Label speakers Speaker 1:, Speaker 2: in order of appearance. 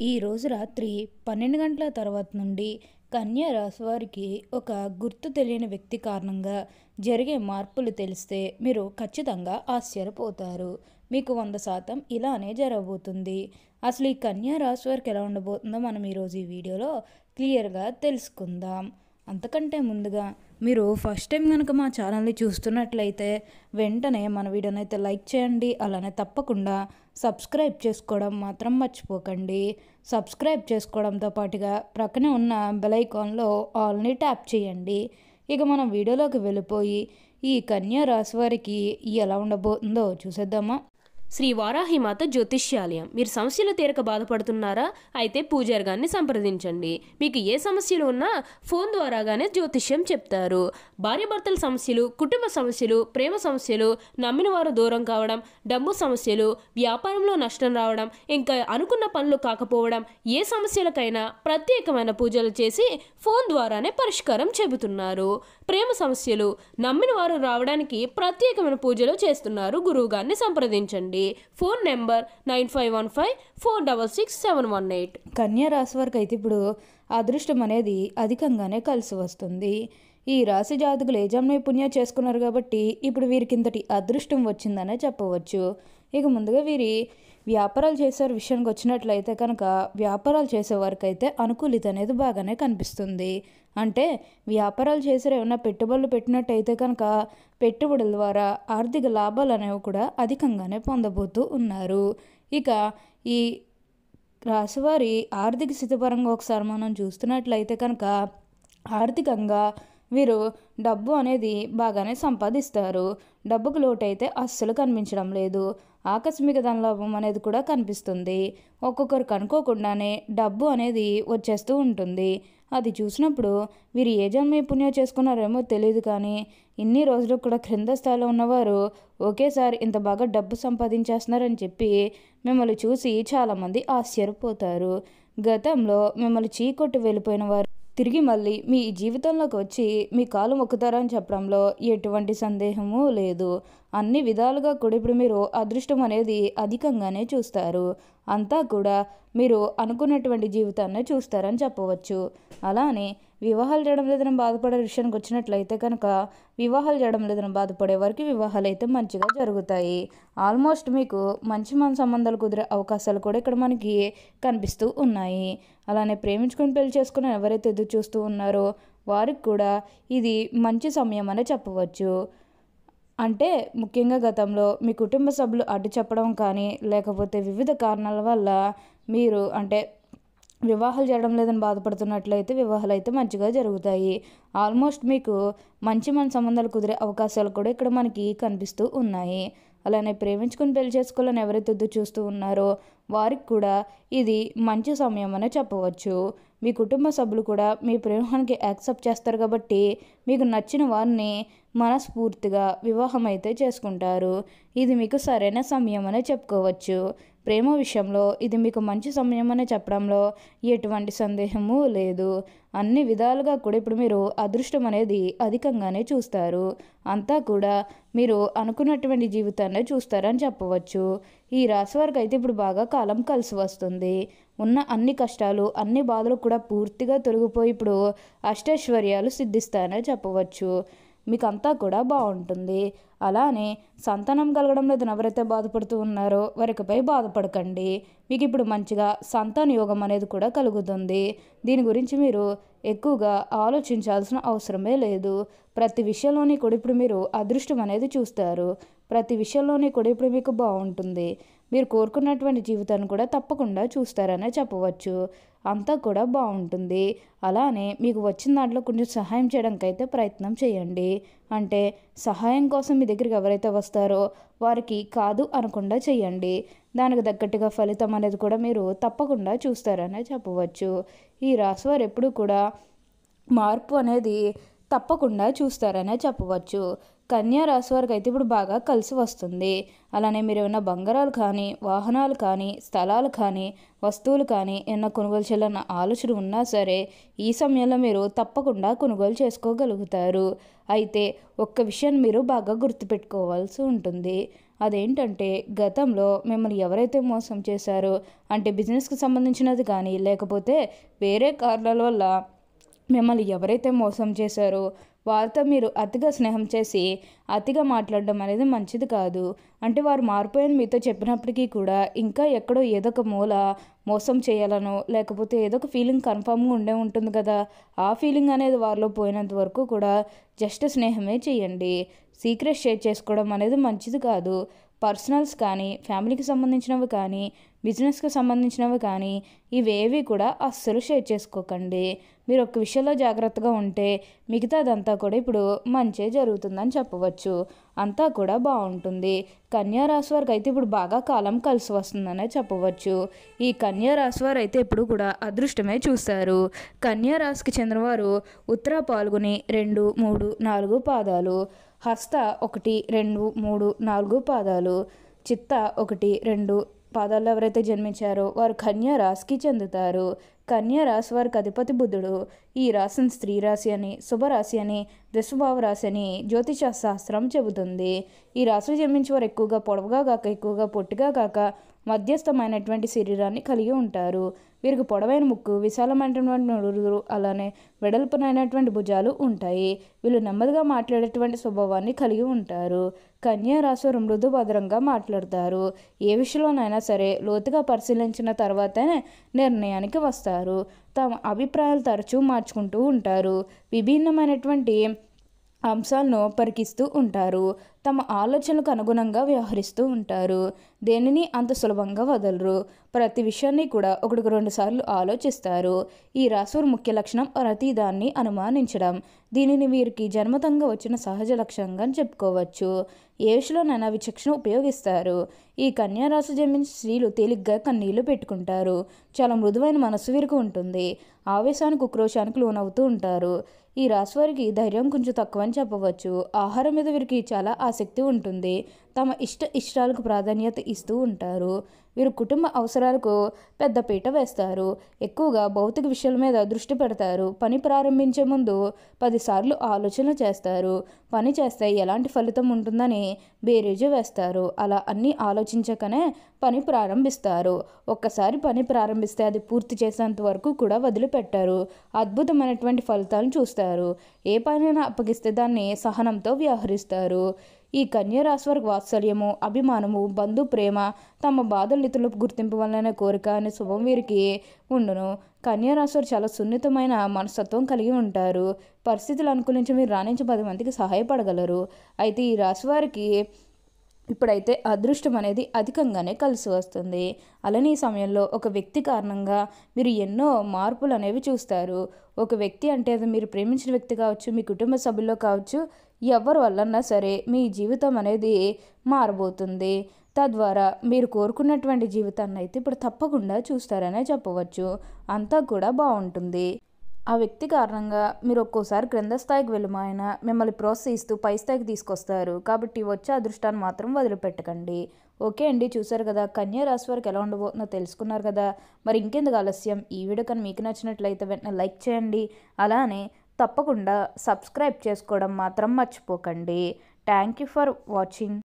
Speaker 1: ఈరోజు రాత్రి 12 గంటల తర్వాత నుండి కన్యా రాశి వారికి ఒక గుర్తు తెలియని వ్యక్తి కారణంగా జరిగే మార్పులు తెలిస్తే మీరు ఖచ్చితంగా ఆశ్చర్యపోతారు. మీకు 100% ఇలానే జరగబోతుంది. అసలు ఈ కన్యా రాశి వారికి ఎలా ఉండబోతుందో మనం ఈరోజు ఈ వీడియోలో క్లియర్గా తెలుసుకుందాం. అంతకంటే ముందుగా మీరు ఫస్ట్ టైం కనుక మా ఛానల్ని చూస్తున్నట్లయితే వెంటనే మన వీడియోని అయితే లైక్ చేయండి. అలానే తప్పకుండా సబ్స్క్రైబ్ చేసుకోవడం మాత్రం మర్చిపోకండి. సబ్స్క్రైబ్ చేసుకోవడంతో పాటుగా ప్రక్కనే ఉన్న బెల్ ఐకాన్లో ఆల్ని ట్యాప్ చేయండి. ఇక మనం వీడియోలోకి వెళ్ళిపోయి ఈ కన్యా రాశి వారికి ఎలా ఉండబోతుందో చూసేద్దామా.
Speaker 2: శ్రీ వారాహిమాత జ్యోతిష్యాలయం. మీరు సమస్యలు తీరక బాధపడుతున్నారా? అయితే పూజారి గారిని సంప్రదించండి. మీకు ఏ సమస్యలు ఉన్నా ఫోన్ ద్వారాగానే జ్యోతిష్యం చెప్తారు. భార్యాభర్తల సమస్యలు, కుటుంబ సమస్యలు, ప్రేమ సమస్యలు, నమ్మిన వారు దూరం కావడం, డబ్బు సమస్యలు, వ్యాపారంలో నష్టం రావడం, ఇంకా అనుకున్న పనులు కాకపోవడం, ఏ సమస్యలకైనా ప్రత్యేకమైన పూజలు చేసి ఫోన్ ద్వారానే పరిష్కారం చెబుతున్నారు. ప్రేమ సమస్యలు, నమ్మిన వారు రావడానికి ప్రత్యేకమైన పూజలు చేస్తున్నారు. గురువు గారిని సంప్రదించండి. Phone number 9515466718.
Speaker 1: కన్యా రాశి వారికి అయితే ఇప్పుడు అదృష్టం అనేది అధికంగానే కలిసి వస్తుంది. ఈ రాశి జాతకులు ఏ జన్మ పుణ్యం చేసుకున్నారు కాబట్టి ఇప్పుడు వీరికి ఇంతటి అదృష్టం వచ్చిందనే చెప్పవచ్చు. ఇక ముందుగా వీరి వ్యాపారాలు చేసే విషయానికి వచ్చినట్లయితే కనుక వ్యాపారాలు చేసేవారికి అయితే అనుకూలిత అనేది బాగానే కనిపిస్తుంది. అంటే వ్యాపారాలు చేసే ఏమైనా పెట్టుబడులు పెట్టినట్టయితే కనుక పెట్టుబడుల ద్వారా ఆర్థిక లాభాలు అనేవి కూడా అధికంగానే పొందబోతూ ఉన్నారు. ఇక ఈ రాశివారి ఆర్థిక స్థితిపరంగా ఒకసారి మనం చూస్తున్నట్లయితే కనుక ఆర్థికంగా వీరు డబ్బు అనేది బాగానే సంపాదిస్తారు. డబ్బుకు లోటైతే అస్సలు కనిపించడం లేదు. ఆకస్మిక ధనలాభం అనేది కూడా కనిపిస్తుంది. ఒక్కొక్కరికి అనుకోకుండానే డబ్బు అనేది వచ్చేస్తూ ఉంటుంది. అది చూసినప్పుడు వీరు ఏ జన్మ పుణ్యం చేసుకున్నారేమో తెలియదు, కానీ ఇన్ని రోజులు కూడా క్రింద స్థాయిలో ఉన్నవారు ఒకేసారి ఇంత బాగా డబ్బు సంపాదించేస్తున్నారని చెప్పి మిమ్మల్ని చూసి చాలామంది ఆశ్చర్యపోతారు. గతంలో మిమ్మల్ని చీకొట్టి వెళ్ళిపోయిన వారు తిరిగి మళ్ళీ మీ జీవితంలోకి వచ్చి మీ కాలు మొక్కుతారని చెప్పడంలో ఎటువంటి సందేహము లేదు. అన్ని విధాలుగా కూడా ఇప్పుడు మీరు అదృష్టం అనేది అధికంగానే చూస్తారు. అంతా కూడా మీరు అనుకున్నటువంటి జీవితాన్ని చూస్తారని చెప్పవచ్చు. అలానే వివాహాలు చేయడం లేదని బాధపడే విషయానికి వచ్చినట్లయితే కనుక వివాహాలు చేయడం లేదని బాధపడే వారికి వివాహాలు అయితే మంచిగా జరుగుతాయి. ఆల్మోస్ట్ మీకు మంచి సంబంధాలు కుదిరే అవకాశాలు కూడా ఇక్కడ మనకి కనిపిస్తూ ఉన్నాయి. అలానే ప్రేమించుకొని పెళ్లి చేసుకుని ఎవరైతే ఎదురు చూస్తూ ఉన్నారో వారికి కూడా ఇది మంచి సమయం అనే చెప్పవచ్చు. అంటే ముఖ్యంగా గతంలో మీ కుటుంబ సభ్యులు అడ్డు చెప్పడం కానీ లేకపోతే వివిధ కారణాల వల్ల మీరు అంటే వివాహాలు చేయడం లేదని బాధపడుతున్నట్లయితే వివాహాలు అయితే మంచిగా జరుగుతాయి. ఆల్మోస్ట్ మీకు మంచి సంబంధాలు కుదిరే అవకాశాలు కూడా ఇక్కడ మనకి కనిపిస్తూ ఉన్నాయి. అలానే ప్రేమించుకుని పెళ్లి చేసుకోవాలని ఎవరైతే ఎదురు చూస్తూ ఉన్నారో వారికి కూడా ఇది మంచి సమయం అనే చెప్పవచ్చు. మీ కుటుంబ సభ్యులు కూడా మీ ప్రేమానికి యాక్సెప్ట్ చేస్తారు కాబట్టి మీకు నచ్చిన వారిని మనస్ఫూర్తిగా వివాహం అయితే చేసుకుంటారు. ఇది మీకు సరైన సమయం అనే చెప్పుకోవచ్చు. ప్రేమ విషయంలో ఇది మీకు మంచి సమయం అనే చెప్పడంలో ఎటువంటి సందేహము లేదు. అన్ని విధాలుగా కూడా ఇప్పుడు మీరు అదృష్టం అనేది అధికంగానే చూస్తారు. అంతా కూడా మీరు అనుకున్నటువంటి జీవితాన్ని చూస్తారని చెప్పవచ్చు. ఈ రాశి వారికి అయితే ఇప్పుడు బాగా కాలం కలిసి వస్తుంది. ఉన్న అన్ని కష్టాలు అన్ని బాధలు కూడా పూర్తిగా తొలగిపోయి ఇప్పుడు అష్టైశ్వర్యాలు సిద్ధిస్తాయని చెప్పవచ్చు. మీకు అంతా కూడా బాగుంటుంది. అలానే సంతానం కలగడం లేదని ఎవరైతే బాధపడుతూ ఉన్నారో వారికిపై బాధపడకండి. మీకు ఇప్పుడు మంచిగా సంతాన యోగం అనేది కూడా కలుగుతుంది. దీని గురించి మీరు ఎక్కువగా ఆలోచించాల్సిన అవసరమే లేదు. ప్రతి విషయంలోని కూడా ఇప్పుడు మీరు అదృష్టం అనేది చూస్తారు. ప్రతి విషయంలోని కూడా ఇప్పుడు మీకు బాగుంటుంది. మీరు కోరుకున్నటువంటి జీవితాన్ని కూడా తప్పకుండా చూస్తారనే చెప్పవచ్చు. అంతా కూడా బాగుంటుంది. అలానే మీకు వచ్చిన దాంట్లో కొంచెం సహాయం చేయడానికి అయితే ప్రయత్నం చేయండి. అంటే సహాయం కోసం మీ దగ్గరికి ఎవరైతే వస్తారో వారికి కాదు అనకుండా చేయండి. దానికి తగ్గట్టుగా ఫలితం అనేది కూడా మీరు తప్పకుండా చూస్తారనే చెప్పవచ్చు. ఈ రాశివారు ఎప్పుడు కూడా మార్పు అనేది తప్పకుండా చూస్తారనే చెప్పవచ్చు. కన్యా రాశి వారికి అయితే ఇప్పుడు బాగా కలిసి వస్తుంది. అలానే మీరు ఏమైనా బంగారాలు కానీ, వాహనాలు కానీ, స్థలాలు కానీ, వస్తువులు కానీ ఏమైనా కొనుగోలు చేయాలన్న ఆలోచన ఉన్నా సరే ఈ సమయంలో మీరు తప్పకుండా కొనుగోలు చేసుకోగలుగుతారు. అయితే ఒక్క విషయాన్ని మీరు బాగా గుర్తుపెట్టుకోవాల్సి ఉంటుంది. అదేంటంటే గతంలో మిమ్మల్ని ఎవరైతే మోసం చేశారో, అంటే బిజినెస్కి సంబంధించినది కానీ, లేకపోతే వేరే కారణాల వల్ల మిమ్మల్ని ఎవరైతే మోసం చేశారో వారితో మీరు అతిగా స్నేహం చేసి అతిగా మాట్లాడడం అనేది మంచిది కాదు. అంటే వారు మారిపోయాని మీతో చెప్పినప్పటికీ కూడా ఇంకా ఎక్కడో ఏదో ఒక మూల మోసం చేయాలనో, లేకపోతే ఏదో ఒక ఫీలింగ్ కన్ఫామ్గా ఉండే ఉంటుంది కదా. ఆ ఫీలింగ్ అనేది వారిలో పోయినంత వరకు కూడా జస్ట్ స్నేహమే చేయండి. సీక్రెట్ షేర్ చేసుకోవడం అనేది మంచిది కాదు. పర్సనల్స్ కానీ, ఫ్యామిలీకి సంబంధించినవి కానీ, బిజినెస్కి సంబంధించినవి కానీ ఇవేవి కూడా అస్సలు షేర్ చేసుకోకండి. మీరు ఒక్క విషయంలో జాగ్రత్తగా ఉంటే మిగతాదంతా కూడా ఇప్పుడు మంచే జరుగుతుందని చెప్పవచ్చు. అంతా కూడా బాగుంటుంది. కన్యా రాశి వారికి అయితే ఇప్పుడు బాగా కాలం కలిసి వస్తుందనే చెప్పవచ్చు. ఈ కన్యా రాశి వారు అయితే ఇప్పుడు కూడా అదృష్టమే చూస్తారు. కన్యా రాశికి చెందినవారు ఉత్తర పాల్గొని 2, 3, 4 పాదాలు, హస్త 1, 2, 3, 4 పాదాలు, చిత్త 1, 2 పాదాల్లో ఎవరైతే జన్మించారో వారు కన్యా రాశికి చెందుతారు. కన్యా రాశి వారికి అధిపతి బుధుడు. ఈ రాశిని స్త్రీ రాశి అని, శుభరాశి అని, దుస్వభావ రాశి అని జ్యోతిష శాస్త్రం చెబుతుంది. ఈ రాశిలో జన్మించే వారు ఎక్కువగా పొడవుగా కాక, ఎక్కువగా పొట్టిగా కాక మధ్యస్థమైనటువంటి శరీరాన్ని కలిగి ఉంటారు. వీరికి పొడవైన ముక్కు, విశాలమైనటువంటి నుడురు, అలానే వెడల్పునైనటువంటి భుజాలు ఉంటాయి. వీళ్ళు నెమ్మదిగా మాట్లాడేటువంటి స్వభావాన్ని కలిగి ఉంటారు. కన్యా రాశి వారు మృదు భద్రంగా మాట్లాడతారు. ఏ విషయంలోనైనా సరే లోతుగా పరిశీలించిన తర్వాతనే నిర్ణయానికి వస్తారు. తమ అభిప్రాయాలు తరచూ మార్చుకుంటూ ఉంటారు. విభిన్నమైనటువంటి అంశాలను పరికిస్తూ ఉంటారు. తమ ఆలోచనలకు అనుగుణంగా వ్యవహరిస్తూ ఉంటారు. దేనిని అంత సులభంగా వదలరు. ప్రతి విషయాన్ని కూడా 1-2 సార్లు ఆలోచిస్తారు. ఈ రాశివారి ముఖ్య లక్షణం ప్రతిదాన్ని అనుమానించడం. దీనిని వీరికి జన్మతంగా వచ్చిన సహజ లక్షణంగా చెప్పుకోవచ్చు. ఏ విషయంలోనైనా విచక్షణ ఉపయోగిస్తారు. ఈ కన్యా రాశి జన్మించిన స్త్రీలు తేలిగ్గా కన్నీళ్లు పెట్టుకుంటారు. చాలా మృదువైన మనసు వీరికి ఉంటుంది. ఆవేశానికి, ఉక్రోషానికి లోనవుతూ ఉంటారు. ఈ రాశి వారికి ధైర్యం కొంచెం తక్కువ అని చెప్పవచ్చు. ఆహారం మీద వీరికి చాలా ఆసక్తి ఉంటుంది. తమ ఇష్టాలకు ప్రాధాన్యత ఇస్తూ ఉంటారు. వీరు కుటుంబ అవసరాలకు పెద్ద పీట వేస్తారు. ఎక్కువగా భౌతిక విషయాల మీద దృష్టి పెడతారు. పని ప్రారంభించే ముందు 10 సార్లు ఆలోచన చేస్తారు. పని చేస్తే ఎలాంటి ఫలితం ఉంటుందని బేరీజు వేస్తారు. అలా అన్నీ ఆలోచించకనే పని ప్రారంభిస్తారు. ఒక్కసారి పని ప్రారంభిస్తే అది పూర్తి చేసేంత వరకు కూడా వదిలిపెట్టారు. అద్భుతమైనటువంటి ఫలితాలను చూస్తారు. ఏ పనైనా అప్పగిస్తే దాన్ని సహనంతో వ్యవహరిస్తారు. ఈ కన్యా రాశి వారికి వాత్సల్యము, అభిమానము, బంధు ప్రేమ, తమ బాధలు ఇతరులకు గుర్తింపు వల్లనే కోరిక అనే శుభం వీరికి ఉండును. కన్యా రాశి వారు చాలా సున్నితమైన మనస్తత్వం కలిగి ఉంటారు. పరిస్థితులు అనుకూలించి మీరు రాణించి 10 మందికి సహాయపడగలరు. అయితే ఈ రాశి వారికి ఇప్పుడైతే అదృష్టం అనేది అధికంగానే కలిసి వస్తుంది. అలానే ఈ సమయంలో ఒక వ్యక్తి కారణంగా మీరు ఎన్నో మార్పులు అనేవి చూస్తారు. ఒక వ్యక్తి అంటే అది మీరు ప్రేమించిన వ్యక్తి కావచ్చు, మీ కుటుంబ సభ్యుల్లో కావచ్చు, ఎవరి వల్లన్నా సరే మీ జీవితం అనేది మారబోతుంది. తద్వారా మీరు కోరుకున్నటువంటి జీవితాన్ని అయితే ఇప్పుడు తప్పకుండా చూస్తారనే చెప్పవచ్చు. అంతా కూడా బాగుంటుంది. ఆ వ్యక్తి కారణంగా మీరు ఒక్కోసారి క్రింద స్థాయికి వెళ్ళిన మిమ్మల్ని ప్రోత్సహిస్తూ పై స్థాయికి తీసుకొస్తారు. కాబట్టి వచ్చే అదృష్టాన్ని మాత్రం వదిలిపెట్టకండి. ఓకే అండి, చూసారు కదా కన్యా రాశి వారికి ఎలా ఉండబోతుందో తెలుసుకున్నారు కదా. మరి ఇంకెందుకు ఆలస్యం, ఈ వీడియో కానీ మీకు నచ్చినట్లయితే వెంటనే లైక్ చేయండి. అలానే తప్పకుండా సబ్స్క్రైబ్ చేసుకోవడం మాత్రం మర్చిపోకండి. Thank you for watching.